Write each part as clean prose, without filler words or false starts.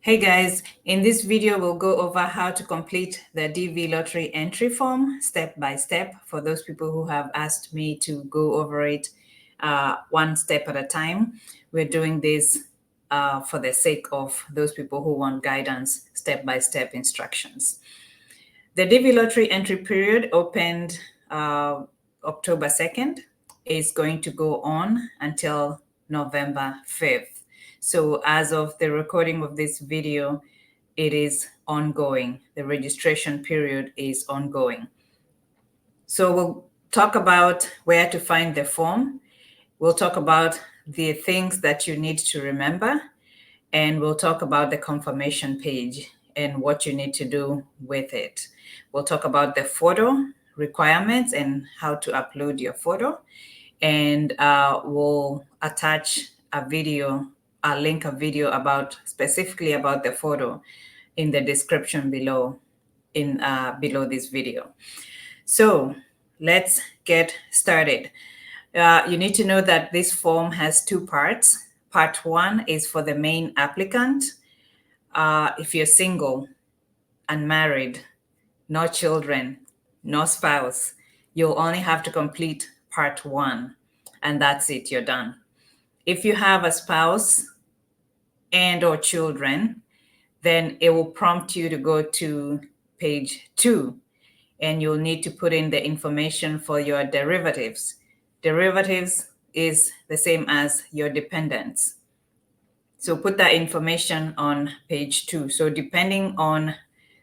Hey guys, in this video, we'll go over how to complete the DV lottery entry form step by step for those people who have asked me to go over it one step at a time. We're doing this for the sake of those people who want guidance, step-by-step instructions. The DV lottery entry period opened October 2nd. Is going to go on until November 5th. So as of the recording of this video, it is ongoing. The registration period is ongoing. So we'll talk about where to find the form. We'll talk about the things that you need to remember, and we'll talk about the confirmation page and what you need to do with it. We'll talk about the photo requirements and how to upload your photo, and we'll attach a video, link a video about specifically about the photo in the description below below this video. So let's get started. You need to know that this form has two parts. Part one is for the main applicant. If you're single, unmarried, no children, no spouse, you'll only have to complete part one, and that's it, you're done. If you have a spouse and or children, then it will prompt you to go to page 2, and you'll need to put in the information for your derivatives. Derivatives is the same as your dependents. So put that information on page 2. So depending on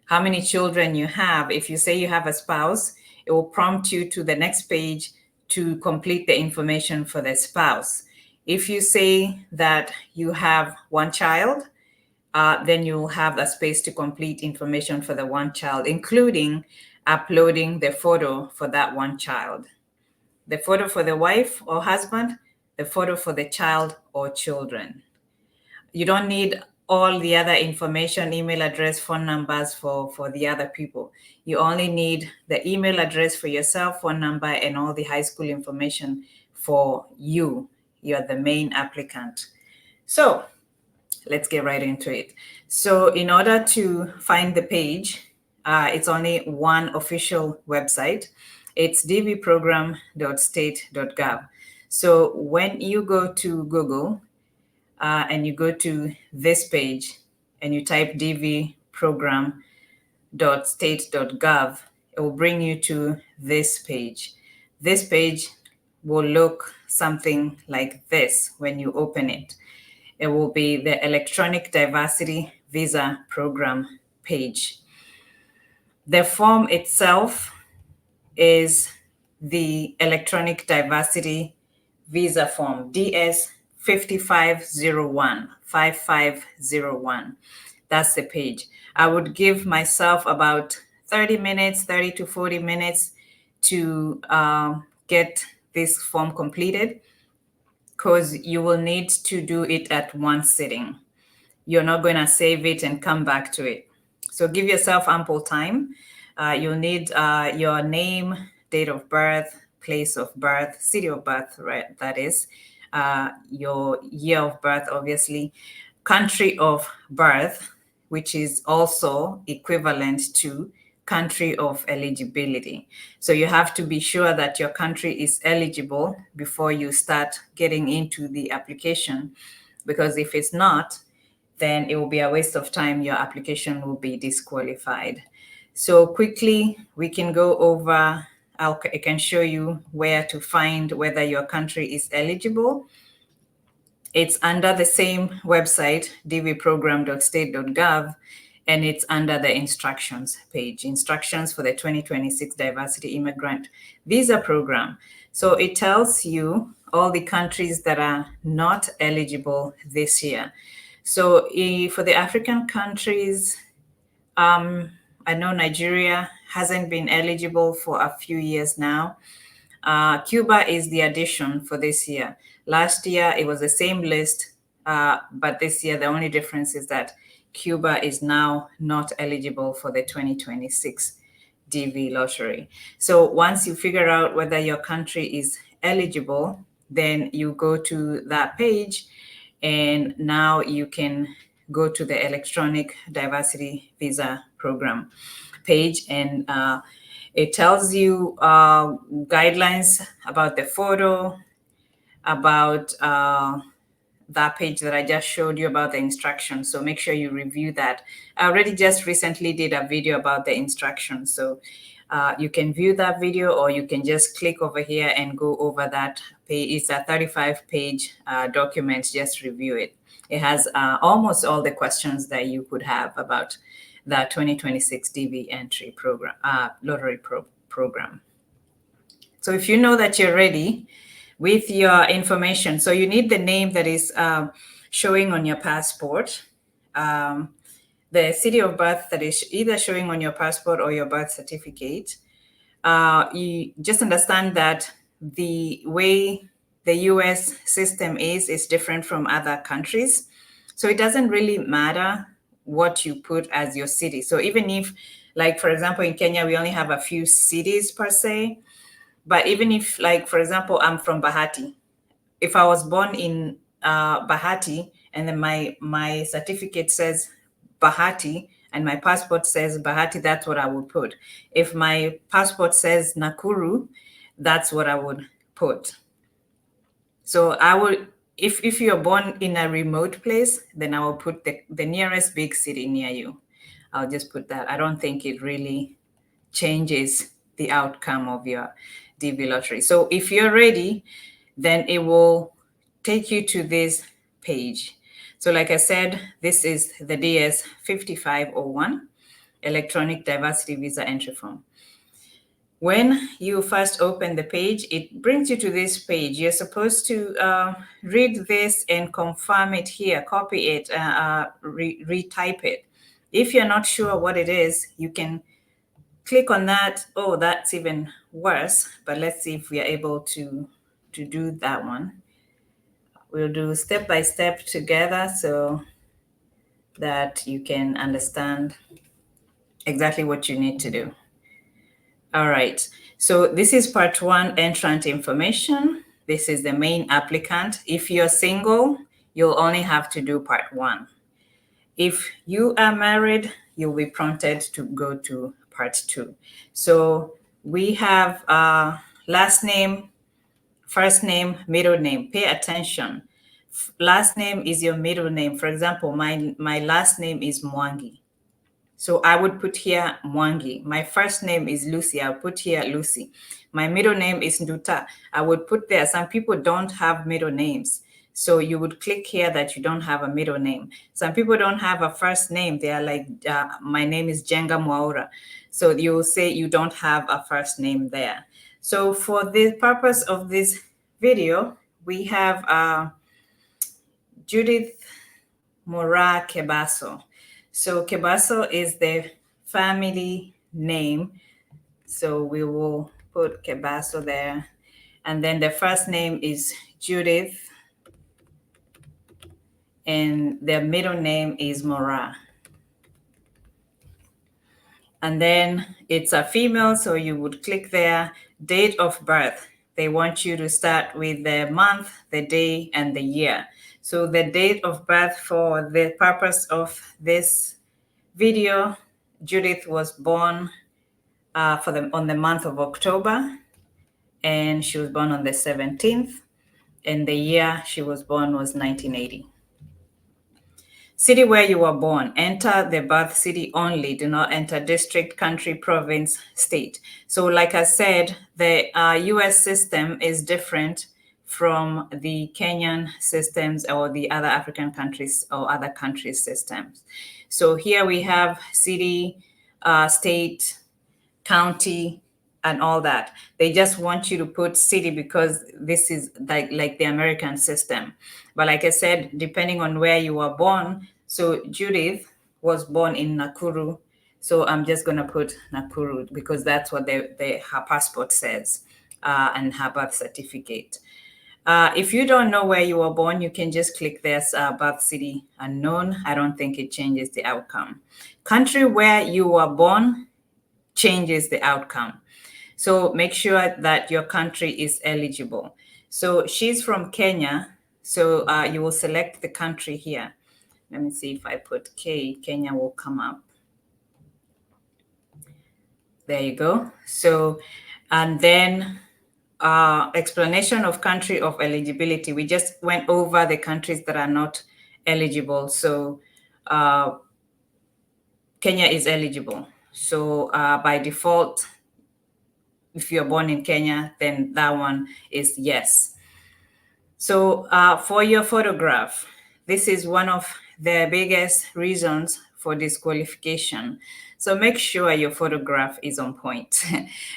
how many children you have, if you say you have a spouse, it will prompt you to the next page to complete the information for the spouse. If you say that you have one child, then you'll have a space to complete information for the one child, including uploading the photo for that one child, the photo for the wife or husband, the photo for the child or children. You don't need all the other information, email address, phone numbers for the other people. You only need the email address for yourself, phone number, and all the high school information for you. You're the main applicant. So let's get right into it. So in order to find the page, it's only one official website. It's dvprogram.state.gov. So when you go to Google and you go to this page and you type dvprogram.state.gov, it will bring you to this page. This page will look something like this when you open it. It will be the Electronic Diversity Visa Program page. The form itself is the Electronic Diversity Visa Form, DS 5501. That's the page. I would give myself about 30 to 40 minutes to get this form completed, because you will need to do it at one sitting. You're not going to save it and come back to it. So give yourself ample time. You'll need your name, date of birth, place of birth, city of birth, right? That is your year of birth, obviously, country of birth, which is also equivalent to country of eligibility. So you have to be sure that your country is eligible before you start getting into the application, because if it's not, then it will be a waste of time. Your application will be disqualified. So quickly, we can go over, I can show you where to find whether your country is eligible. It's under the same website, dvprogram.state.gov, and it's under the instructions page, instructions for the 2026 Diversity Immigrant Visa Program. So it tells you all the countries that are not eligible this year. So for the African countries, I know Nigeria hasn't been eligible for a few years now. Cuba is the addition for this year. Last year, it was the same list, but this year, the only difference is that Cuba is now not eligible for the 2026 DV lottery. So once you figure out whether your country is eligible, then you go to that page, and now you can go to the electronic diversity visa program page, and it tells you guidelines about the photo, about that page that I just showed you about the instructions. So make sure you review that. I already just recently did a video about the instructions. So you can view that video, or you can just click over here and go over that page. It's a 35-page document. Just review it. It has almost all the questions that you could have about the 2026 DV entry program, lottery program. So if you know that you're ready with your information, so you need the name that is showing on your passport, the city of birth that is either showing on your passport or your birth certificate. You just understand that the way the US system is different from other countries. So it doesn't really matter what you put as your city. So even if, like, for example, in Kenya, we only have a few cities per se. But even if, like, for example, I'm from Bahati, if I was born in Bahati and then my certificate says Bahati and my passport says Bahati, that's what I would put. If my passport says Nakuru, that's what I would put. So I would, if you're born in a remote place, then I will put the nearest big city near you. I'll just put that. I don't think it really changes the outcome of your DV lottery. So if you're ready, then it will take you to this page. So like I said, this is the DS 5501 electronic diversity visa entry form. When you first open the page, it brings you to this page. You're supposed to read this and confirm it here, copy it, retype it. If you're not sure what it is, you can click on that. Oh, that's even worse, but let's see if we are able to do that one. We'll do step by step together so that you can understand exactly what you need to do. All right, so this is part one, entrant information. This is the main applicant. If you're single, you'll only have to do part one. If you are married, you'll be prompted to go to part two. So we have last name, first name, middle name. Pay attention. Last name is your middle name. For example, my last name is Mwangi. So I would put here Mwangi. My first name is Lucy. I'll put here Lucy. My middle name is Nduta. I would put there. Some people don't have middle names. So you would click here that you don't have a middle name. Some people don't have a first name. They are like, my name is Jenga Mwaura. So you'll say you don't have a first name there. So for the purpose of this video, we have Judith Mora Kebaso. So Kebaso is the family name. So we will put Kebaso there. And then the first name is Judith. And their middle name is Mora. And then it's a female, so you would click there. Date of birth. They want you to start with the month, the day, and the year. So the date of birth for the purpose of this video, Judith was born on the month of October, and she was born on the 17th, and the year she was born was 1980. City where you were born, enter the birth city only. Do not enter district, country, province, state. So like I said, the US system is different from the Kenyan systems or the other African countries or other countries' systems. So here we have city, state, county, and all that. They just want you to put city because this is like the American system. But like I said, depending on where you were born, so Judith was born in Nakuru. So I'm just going to put Nakuru because that's what her passport says and her birth certificate. If you don't know where you were born, you can just click this birth city unknown. I don't think it changes the outcome. Country where you were born changes the outcome. So make sure that your country is eligible. So she's from Kenya. So you will select the country here. Let me see if I put K, Kenya will come up. There you go. So, and then explanation of country of eligibility. We just went over the countries that are not eligible. So Kenya is eligible. So by default, if you're born in Kenya, then that one is yes. So for your photograph, this is one of the biggest reasons for disqualification. So make sure your photograph is on point.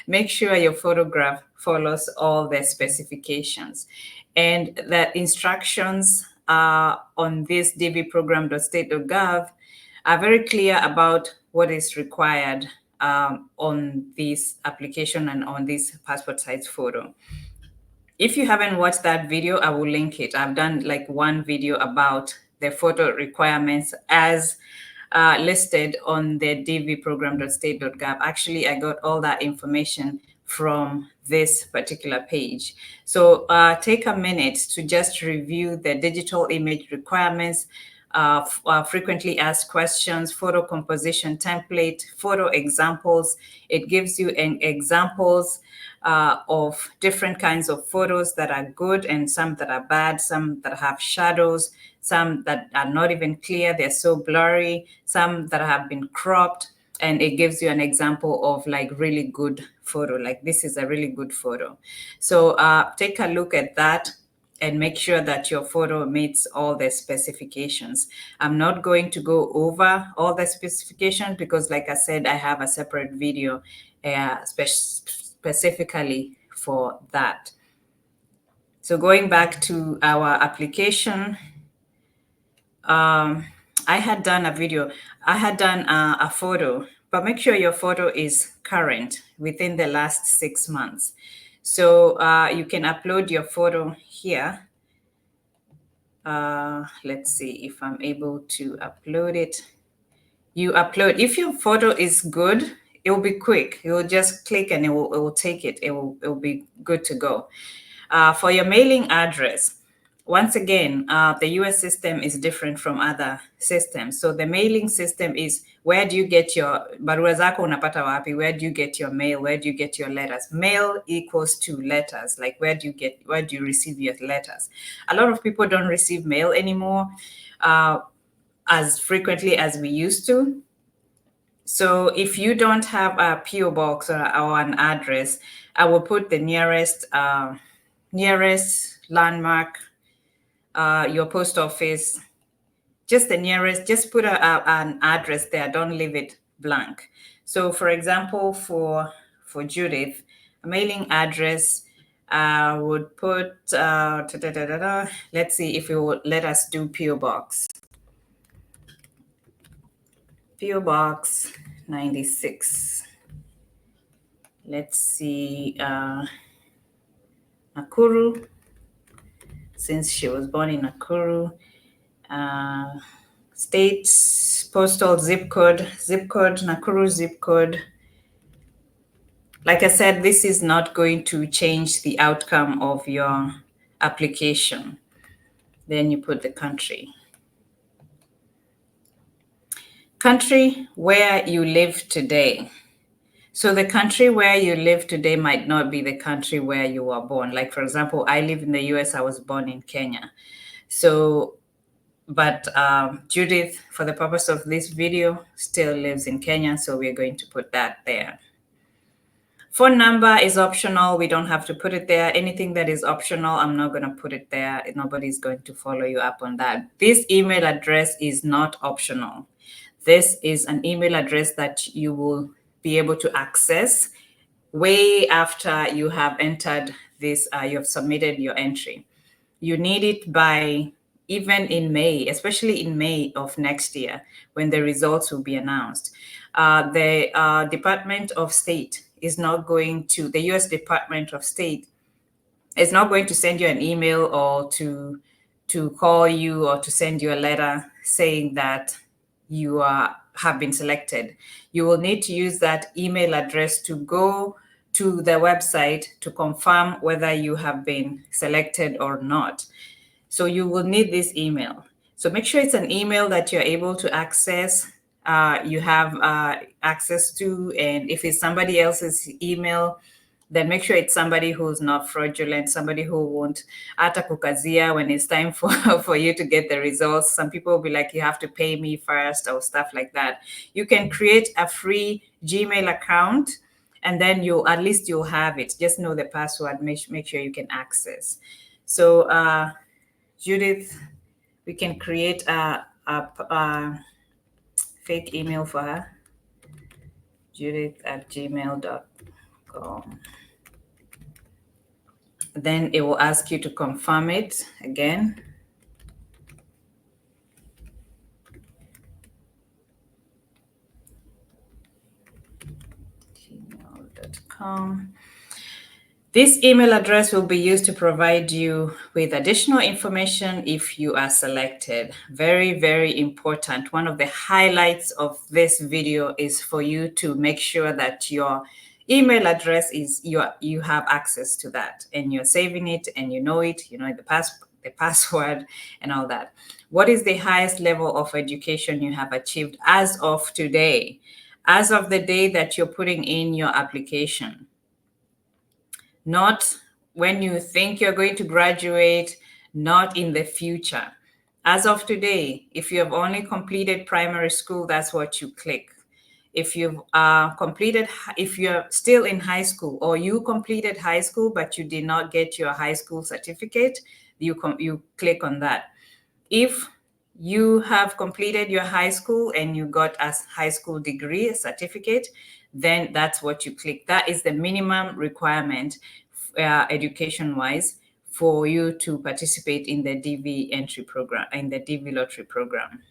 Make sure your photograph follows all the specifications. And the instructions on this dvprogram.state.gov are very clear about what is required on this application and on this passport size photo. If you haven't watched that video, I will link it. I've done like one video about the photo requirements as listed on the dvprogram.state.gov. Actually, I got all that information from this particular page. So take a minute to just review the digital image requirements, frequently asked questions, photo composition template, photo examples. It gives you examples of different kinds of photos that are good and some that are bad, some that have shadows, some that are not even clear, they're so blurry, some that have been cropped. And it gives you an example of like really good photo, like this is a really good photo. So take a look at that and make sure that your photo meets all the specifications. I'm not going to go over all the specifications because like I said, I have a separate video specifically for that. So going back to our application, I had done a video, I had done a photo, but make sure your photo is current within the last 6 months. So you can upload your photo here. Let's see if I'm able to upload it. You upload, if your photo is good, it will be quick. You will just click and it will take it. It will be good to go. For your mailing address, once again, the US system is different from other systems. So the mailing system is where do you get your barua zako unapata wapi? Where do you get your mail? Where do you get your letters? Mail equals to letters. Like where do you receive your letters? A lot of people don't receive mail anymore as frequently as we used to. So if you don't have a PO box or an address, I will put the nearest landmark, your post office, just the nearest, just put an address there. Don't leave it blank. So for example, for Judith, a mailing address, I would put, let's see if it will let us do PO box. PO Box 96. Let's see, Nakuru, since she was born in Nakuru. State, postal, zip code, Nakuru zip code. Like I said, this is not going to change the outcome of your application. Then you put the country. Country where you live today. So the country where you live today might not be the country where you were born. Like, for example, I live in the US, I was born in Kenya. So, but Judith, for the purpose of this video, still lives in Kenya. So we're going to put that there. Phone number is optional. We don't have to put it there. Anything that is optional, I'm not going to put it there. Nobody's going to follow you up on that. This email address is not optional. This is an email address that you will be able to access way after you have entered this, you have submitted your entry. You need it by even in May, especially in May of next year, when the results will be announced. The Department of State is not going to, the US Department of State is not going to send you an email or to call you or to send you a letter saying that you have been selected. You will need to use that email address to go to the website to confirm whether you have been selected or not. So you will need this email. So make sure it's an email that you're able to access, you have access to, and if it's somebody else's email, then make sure it's somebody who's not fraudulent, somebody who won't hata kukazia when it's time for, for you to get the results. Some people will be like, you have to pay me first or stuff like that. You can create a free Gmail account and then at least you'll have it. Just know the password, make sure you can access. So Judith, we can create a fake email for her, judith@gmail.com. Then it will ask you to confirm it again. gmail.com. This email address will be used to provide you with additional information if you are selected. Very, very important. One of the highlights of this video is for you to make sure that your email address is you have access to that and you're saving it and you know it, the password and all that. What is the highest level of education you have achieved as of today? As of the day that you're putting in your application. Not when you think you're going to graduate, not in the future. As of today, if you have only completed primary school, that's what you click. If you've if you're still in high school or you completed high school, but you did not get your high school certificate, you click on that. If you have completed your high school and you got a high school degree, a certificate, then that's what you click. That is the minimum requirement education-wise for you to participate in the DV entry program, in the DV lottery program.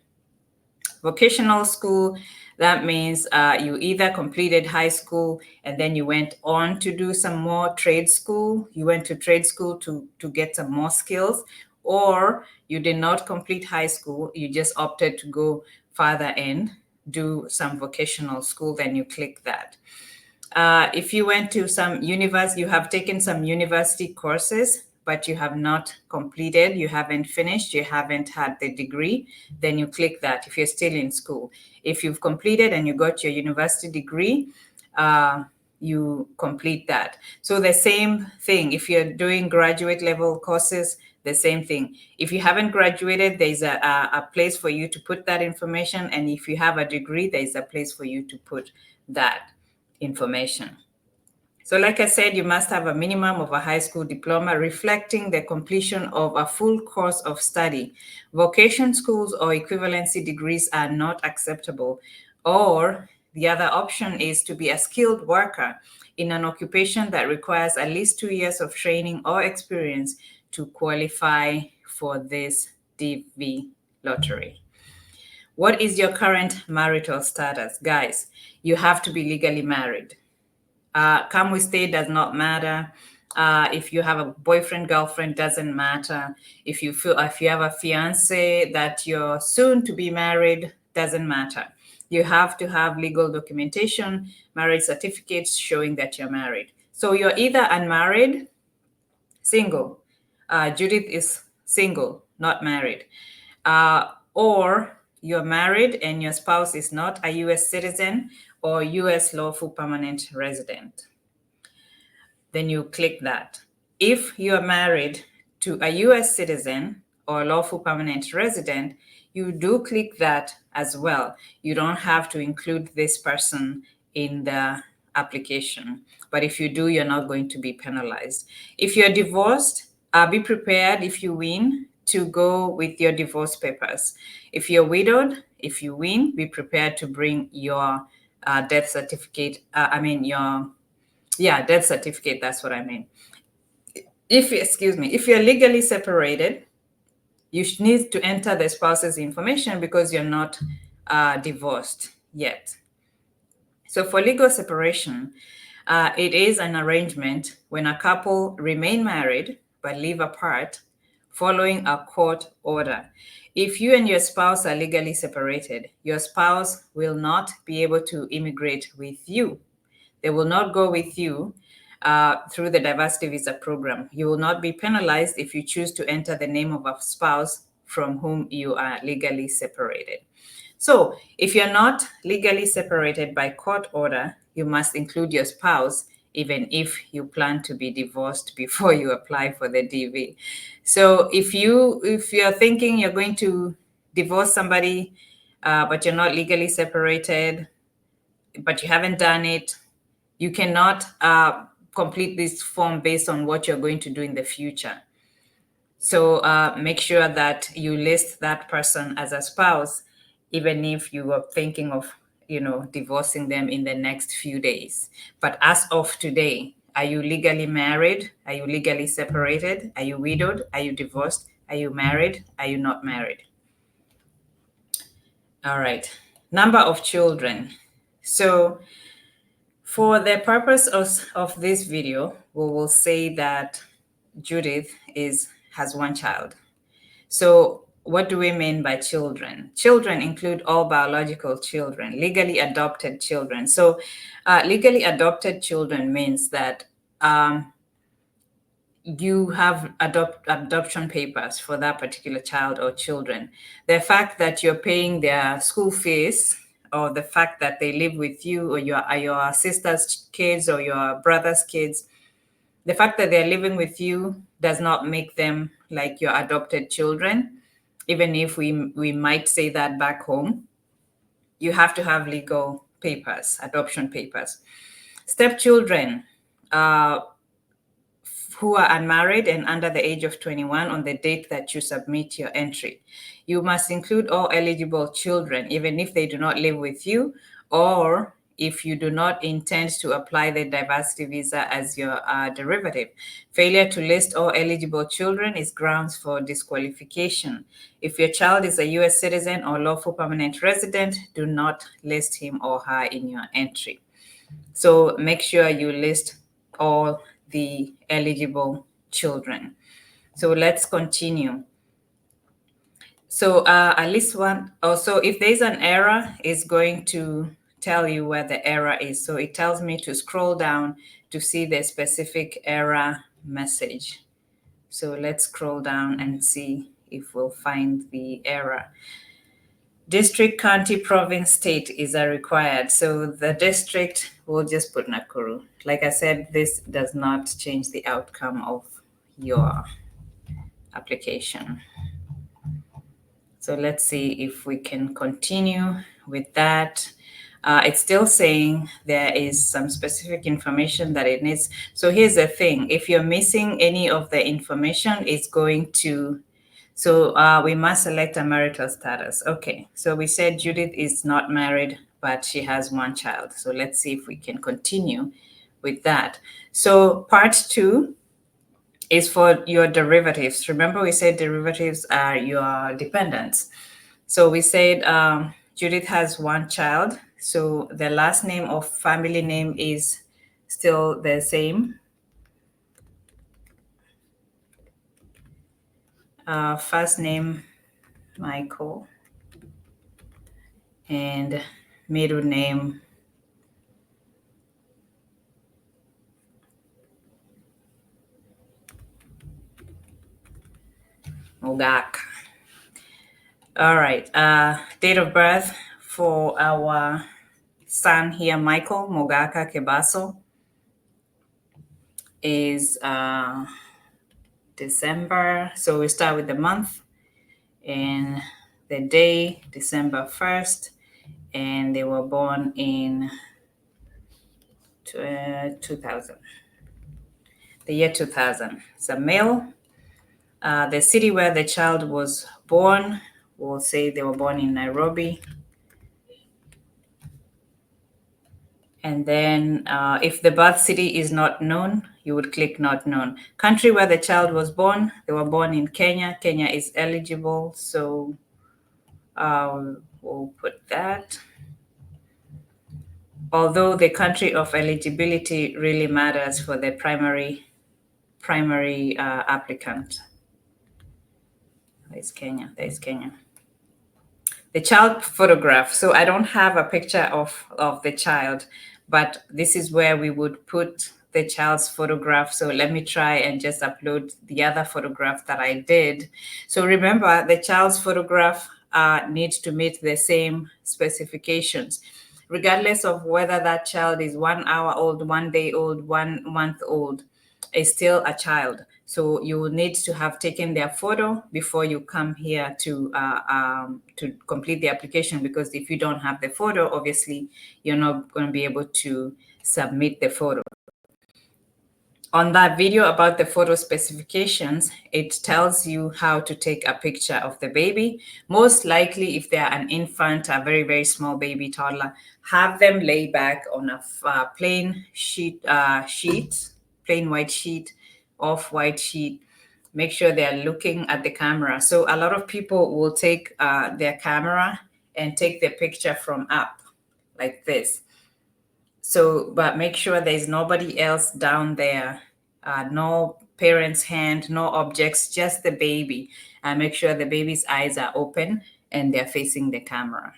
Vocational school, that means you either completed high school and then you went on to do some more trade school. You went to trade school to get some more skills, or you did not complete high school. You just opted to go further and do some vocational school, then you click that. If you went to some university, you have taken some university courses, but you have not completed, you haven't finished, you haven't had the degree, then you click that if you're still in school. If you've completed and you got your university degree, you complete that. So the same thing, if you're doing graduate level courses, the same thing. If you haven't graduated, there's a place for you to put that information. And if you have a degree, there's a place for you to put that information. So like I said, you must have a minimum of a high school diploma reflecting the completion of a full course of study. Vocation schools or equivalency degrees are not acceptable. Or the other option is to be a skilled worker in an occupation that requires at least 2 years of training or experience to qualify for this DV lottery. What is your current marital status? Guys, you have to be legally married. Come we stay does not matter. If you have a boyfriend, girlfriend, doesn't matter. If you have a fiance that you're soon to be married, doesn't matter. You have to have legal documentation, marriage certificates showing that you're married. So you're either unmarried, single. Judith is single, not married. Or you're married and your spouse is not a US citizen or US lawful permanent resident. Then you click that. If you're married to a US citizen or lawful permanent resident, you do click that as well. You don't have to include this person in the application. But if you do, you're not going to be penalized. If you're divorced, be prepared if you win to go with your divorce papers. If you're widowed, if you win, be prepared to bring your death certificate. Death certificate, that's what I mean. If you're legally separated, you need to enter the spouse's information because you're not divorced yet. So for legal separation, it is an arrangement when a couple remain married but live apart following a court order. If you and your spouse are legally separated, your spouse will not be able to immigrate with you. They will not go with you through the diversity visa program. You will not be penalized if you choose to enter the name of a spouse from whom you are legally separated. So if you're not legally separated by court order, you must include your spouse, even if you plan to be divorced before you apply for the DV. So if you're thinking you're going to divorce somebody, but you're not legally separated, but you haven't done it, you cannot complete this form based on what you're going to do in the future. So make sure that you list that person as a spouse, even if you are thinking of, divorcing them in the next few days. But as of today, are you legally married? Are you legally separated? Are you widowed? Are you divorced? Are you married? Are you not married? All right. Number of children. So for the purpose of this video, we will say that Judith has one child. So what do we mean by children? Children include all biological children, legally adopted children. So legally adopted children means that you have adoption papers for that particular child or children. The fact that you're paying their school fees, or the fact that they live with you, or your sister's kids or your brother's kids, the fact that they're living with you does not make them like your adopted children, even if we might say that back home. You have to have legal papers, adoption papers. Stepchildren, who are unmarried and under the age of 21 on the date that you submit your entry. You must include all eligible children, even if they do not live with you, or if you do not intend to apply the diversity visa as your derivative. Failure to list all eligible children is grounds for disqualification. If your child is a US citizen or lawful permanent resident, do not list him or her in your entry. So make sure you list all the eligible children. So let's continue. So at least one, also if there's an error, it's going to tell you where the error is. So it tells me to scroll down to see the specific error message. So let's scroll down and see if we'll find the error. District, county, province, state is a required. So the district, we'll just put Nakuru. Like I said, this does not change the outcome of your application. So let's see if we can continue with that. It's still saying there is some specific information that it needs. So here's the thing. If you're missing any of the information, it's going to, so we must select a marital status. Okay, so we said Judith is not married, but she has one child. So let's see if we can continue with that. So part 2 is for your derivatives. Remember we said derivatives are your dependents. So we said Judith has one child. So the last name or family name is still the same. First name, Michael, and middle name, Mogak. All right, date of birth for our son here, Michael Mogaka Kebaso, is December. So we start with the month and the day, December 1st, and they were born in 2000, the year 2000. It's a male. The city where the child was born, we'll say they were born in Nairobi. And then if the birth city is not known, you would click not known. Country where the child was born, they were born in Kenya. Kenya is eligible, so we'll put that. Although the country of eligibility really matters for the primary applicant. There's Kenya. There's Kenya. The child photograph. So I don't have a picture of the child, but this is where we would put the child's photograph. So let me try and just upload the other photograph that I did. So remember, the child's photograph needs to meet the same specifications, regardless of whether that child is 1 hour old, 1 day old, 1 month old, is still a child. So you will need to have taken their photo before you come here to complete the application, because if you don't have the photo, obviously you're not going to be able to submit the photo. On that video about the photo specifications, it tells you how to take a picture of the baby. Most likely, if they're an infant, a very, very small baby toddler, have them lay back on a plain plain white sheet, off-white sheet. Make sure they're looking at the camera. So a lot of people will take their camera and take the picture from up like this. So, but make sure there's nobody else down there, no parent's hand, no objects, just the baby. And make sure the baby's eyes are open and they're facing the camera.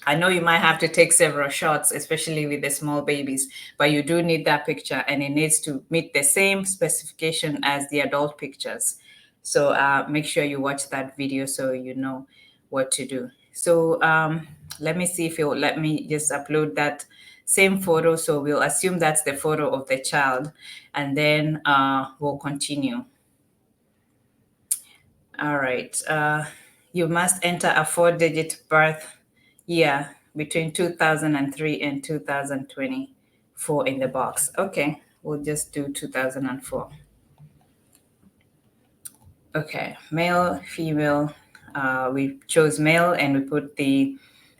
I know you might have to take several shots, especially with the small babies, but you do need that picture, and it needs to meet the same specification as the adult pictures. So make sure you watch that video so you know what to do. So let me see if it will let me just upload that same photo. So we'll assume that's the photo of the child, and then we'll continue. All right. You must enter a 4-digit birth year between 2003 and 2024 in the box. Okay, we'll just do 2004. Okay, male, female. We chose male, and we put the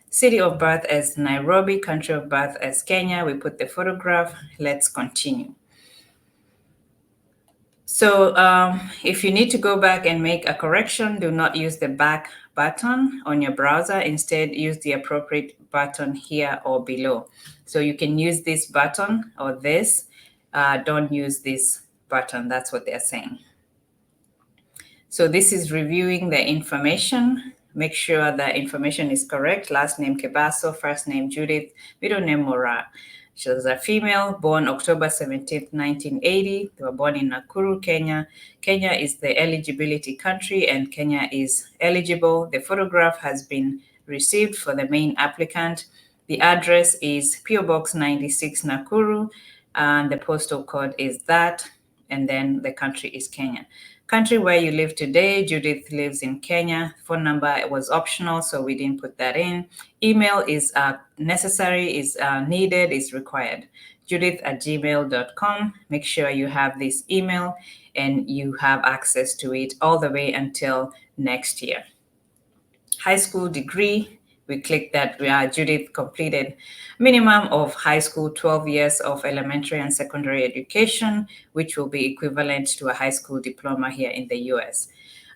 city of birth as Nairobi, country of birth as Kenya. We put the photograph. Let's continue. So if you need to go back and make a correction, do not use the back button on your browser. Instead, use the appropriate button here or below. So you can use this button or this. Don't use this button. That's what they're saying. So this is reviewing the information. Make sure the information is correct. Last name Kebaso, first name Judith, middle name Mora. She was a female, born October 17th, 1980. They were born in Nakuru, Kenya. Kenya is the eligibility country, and Kenya is eligible. The photograph has been received for the main applicant. The address is PO Box 96, Nakuru, and the postal code is that, and then the country is Kenya. Country where you live today, Judith lives in Kenya. Phone number was optional, so we didn't put that in. Email is necessary, is needed, is required. Judith@gmail.com. Make sure you have this email and you have access to it all the way until next year. High school degree. We click that Judith completed minimum of high school, 12 years of elementary and secondary education, which will be equivalent to a high school diploma here in the US.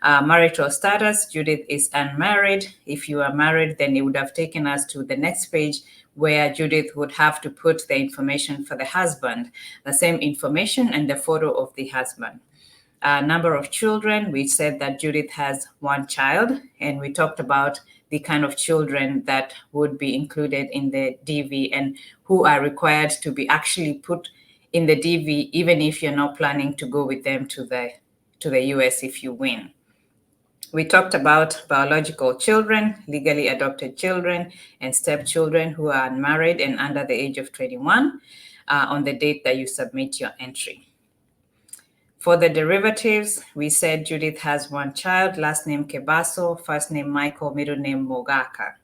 Marital status, Judith is unmarried. If you are married, then it would have taken us to the next page where Judith would have to put the information for the husband, the same information and the photo of the husband. Number of children, we said that Judith has 1 child, and we talked about the kind of children that would be included in the DV and who are required to be actually put in the DV, even if you're not planning to go with them to the US if you win. We talked about biological children, legally adopted children, and stepchildren who are unmarried and under the age of 21 on the date that you submit your entry. For the derivatives, we said Judith has 1 child, last name Kebaso, first name Michael, middle name Mogaka.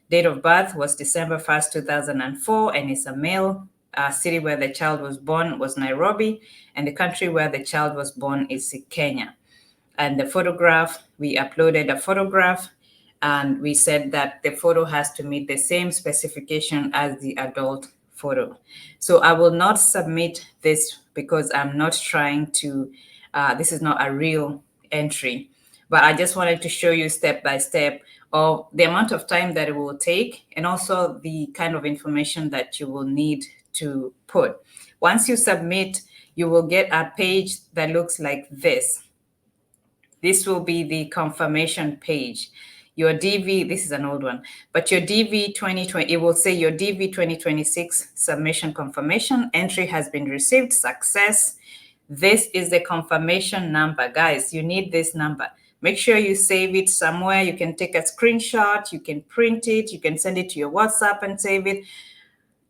Date of birth was December 1st, 2004, and is a male. City where the child was born was Nairobi, and the country where the child was born is Kenya. And the photograph, we uploaded a photograph, and we said that the photo has to meet the same specification as the adult photo. So I will not submit this because I'm not trying to, this is not a real entry, but I just wanted to show you step by step of the amount of time that it will take and also the kind of information that you will need to put. Once you submit, you will get a page that looks like this. This will be the confirmation page. your DV, this is an old one, but your DV 2020, it will say your DV 2026 submission confirmation entry has been received, success. This is the confirmation number. Guys, you need this number. Make sure you save it somewhere. You can take a screenshot, you can print it, you can send it to your WhatsApp and save it.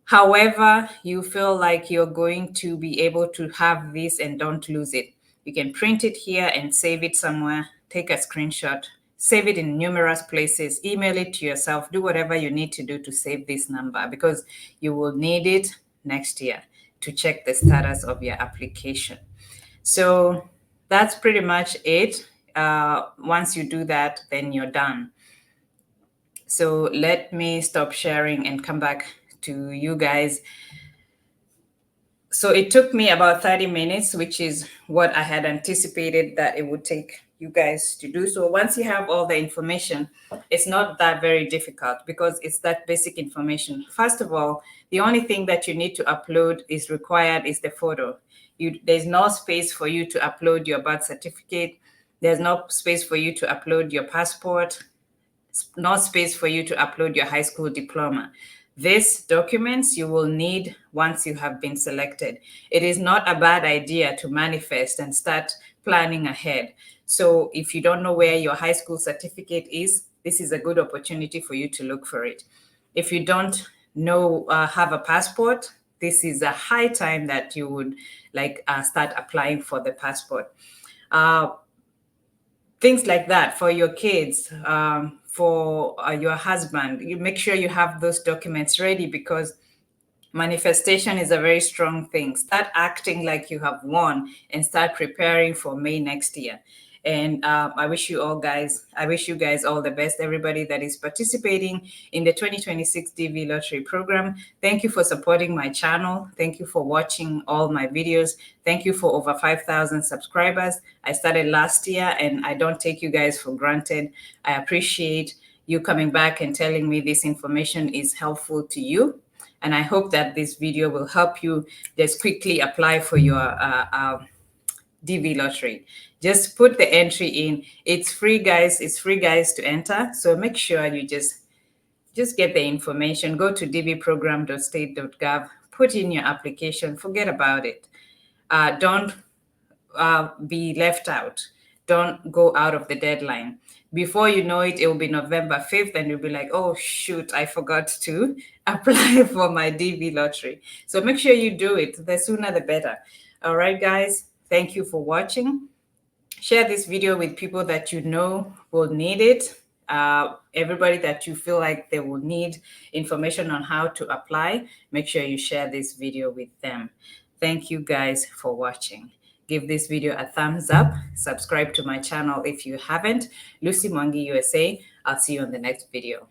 However, you feel like you're going to be able to have this and don't lose it. You can print it here and save it somewhere, take a screenshot, save it in numerous places, email it to yourself, do whatever you need to do to save this number because you will need it next year to check the status of your application. So that's pretty much it. Once you do that, then you're done. So let me stop sharing and come back to you guys. So it took me about 30 minutes, which is what I had anticipated that it would take you guys to do. So once you have all the information, it's not that very difficult because it's that basic information. First of all, the only thing that you need to upload is required is the photo. There's no space for you to upload your birth certificate. There's no space for you to upload your passport. No space for you to upload your high school diploma. These documents you will need once you have been selected. It is not a bad idea to manifest and start planning ahead. So if you don't know where your high school certificate is, this is a good opportunity for you to look for it. If you don't know, have a passport, this is a high time that you would start applying for the passport. Things like that for your kids, for your husband. You make sure you have those documents ready because manifestation is a very strong thing. Start acting like you have won and start preparing for May next year. And I wish you guys all the best, everybody that is participating in the 2026 DV Lottery program. Thank you for supporting my channel. Thank you for watching all my videos. Thank you for over 5,000 subscribers. I started last year and I don't take you guys for granted. I appreciate you coming back and telling me this information is helpful to you. And I hope that this video will help you just quickly apply for your DV lottery. Just put the entry in. It's free, guys. It's free, guys, to enter. So make sure you just get the information. Go to dvprogram.state.gov. Put in your application. Forget about it. Don't be left out. Don't go out of the deadline. Before you know it, it will be November 5th, and you'll be like, oh, shoot, I forgot to apply for my DV lottery. So make sure you do it. The sooner, the better. All right, guys. Thank you for watching. Share this video with people that you know will need it. Everybody that you feel like they will need information on how to apply, make sure you share this video with them. Thank you guys for watching. Give this video a thumbs up. Subscribe to my channel if you haven't. Lucy Mwangi, USA. I'll see you on the next video.